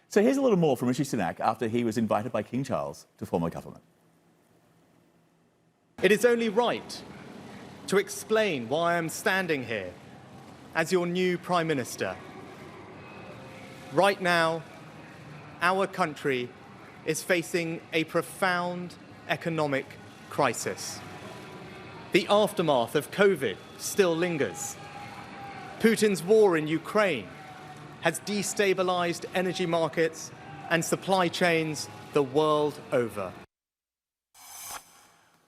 So here's a little more from Rishi Sunak after he was invited by King Charles to form a government. It is only right to explain why I am standing here as your new Prime Minister. Right now, our country is facing a profound economic crisis. The aftermath of COVID still lingers. Putin's war in Ukraine has destabilized energy markets and supply chains the world over.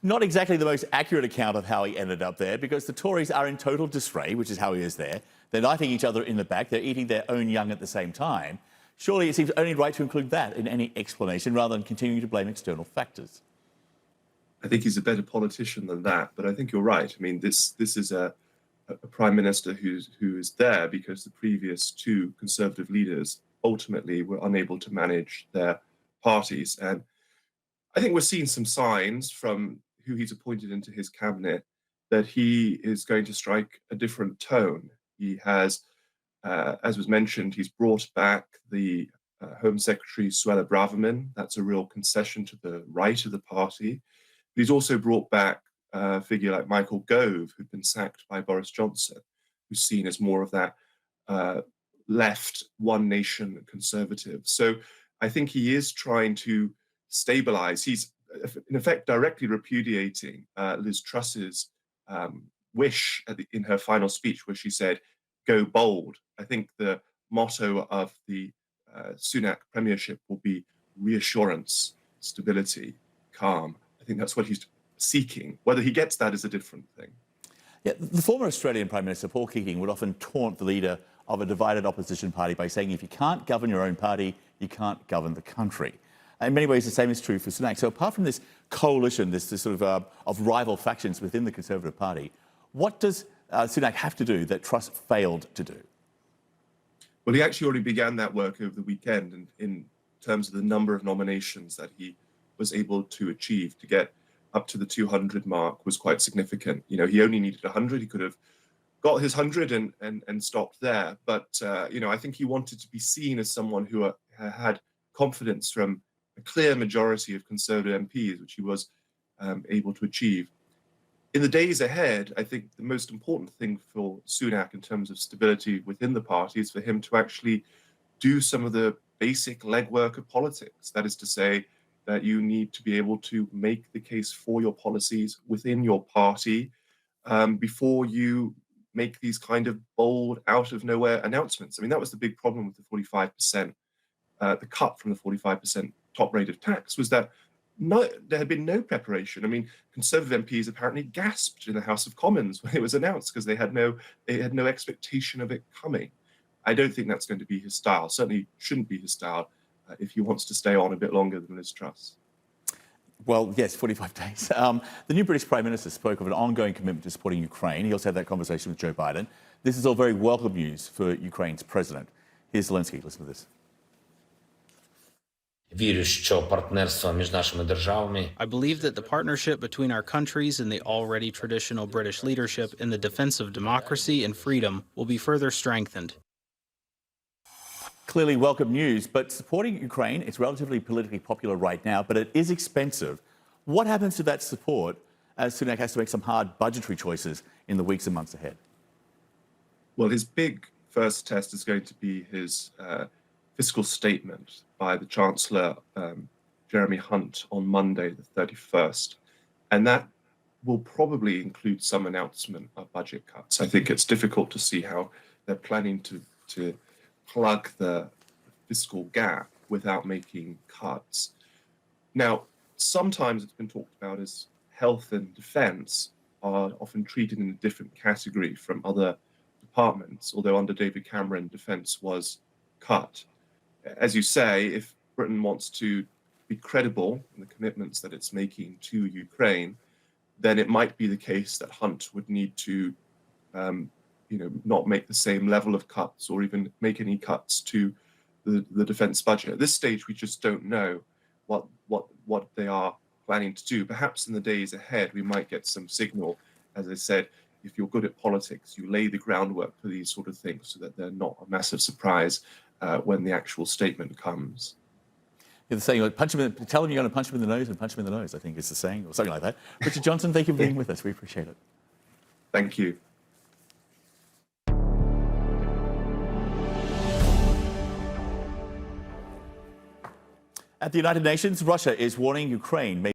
Not exactly the most accurate account of how he ended up there, because the Tories are in total disarray, which is how he is there. They're knifing each other in the back. They're eating their own young at the same time. Surely it seems only right to include that in any explanation rather than continuing to blame external factors. I think he's a better politician than that, but I think you're right. I mean, this is a prime minister who is there because the previous two Conservative leaders ultimately were unable to manage their parties. And I think we're seeing some signs from who he's appointed into his cabinet that he is going to strike a different tone. He has, as was mentioned, he's brought back the Home Secretary Suella Braverman. That's a real concession to the right of the party. But he's also brought back a figure like Michael Gove, who'd been sacked by Boris Johnson, who's seen as more of that left, one nation conservative. So I think he is trying to stabilize. He's in effect directly repudiating Liz Truss's wish in her final speech, where she said, "Go bold." I think the motto of the Sunak premiership will be reassurance, stability, calm. I think that's what he's seeking. Whether he gets that is a different thing. Yeah, the former Australian Prime Minister Paul Keating would often taunt the leader of a divided opposition party by saying, if you can't govern your own party, you can't govern the country. In many ways, the same is true for Sunak. So apart from this coalition, this sort of rival factions within the Conservative Party, what does Sunak have to do that Truss failed to do? Well, he actually already began that work over the weekend, and in terms of the number of nominations that he was able to achieve. To get up to the 200 mark was quite significant. You know, he only needed 100. He could have got his 100 and stopped there. But, you know, I think he wanted to be seen as someone who had confidence from a clear majority of Conservative MPs, which he was able to achieve. In the days ahead, I think the most important thing for Sunak in terms of stability within the party is for him to actually do some of the basic legwork of politics. That is to say, that you need to be able to make the case for your policies within your party before you make these kind of bold, out-of-nowhere announcements. I mean, that was the big problem with the 45%, the cut from the 45% top rate of tax, was that there had been no preparation. I mean, Conservative MPs apparently gasped in the House of Commons when it was announced because they had no expectation of it coming. I don't think that's going to be his style. Certainly shouldn't be his style if he wants to stay on a bit longer than Liz Truss. Well, yes, 45 days. The new British Prime Minister spoke of an ongoing commitment to supporting Ukraine. He also had that conversation with Joe Biden. This is all very welcome news for Ukraine's president. Here's Zelensky. Listen to this. I believe that the partnership between our countries and the already traditional British leadership in the defense of democracy and freedom will be further strengthened. Clearly welcome news, but supporting Ukraine, it's relatively politically popular right now, but it is expensive. What happens to that support as Sunak has to make some hard budgetary choices in the weeks and months ahead? Well, his big first test is going to be his fiscal statement by the Chancellor, Jeremy Hunt, on Monday, the 31st. And that will probably include some announcement of budget cuts. I think it's difficult to see how they're planning to plug the fiscal gap without making cuts. Now, sometimes it's been talked about as health and defense are often treated in a different category from other departments, although under David Cameron, defense was cut. As you say, if Britain wants to be credible in the commitments that it's making to Ukraine, then it might be the case that Hunt would need to not make the same level of cuts or even make any cuts to the defense budget. At this stage, we just don't know what they are planning to do. Perhaps in the days ahead, we might get some signal. As I said, if you're good at politics, you lay the groundwork for these sort of things so that they're not a massive surprise when the actual statement comes. The saying, like, tell them you're going to punch them in the nose and punch them in the nose, I think is the saying, or something like that. Richard Johnson, thank you for being with us. We appreciate it. Thank you. At the United Nations, Russia is warning Ukraine may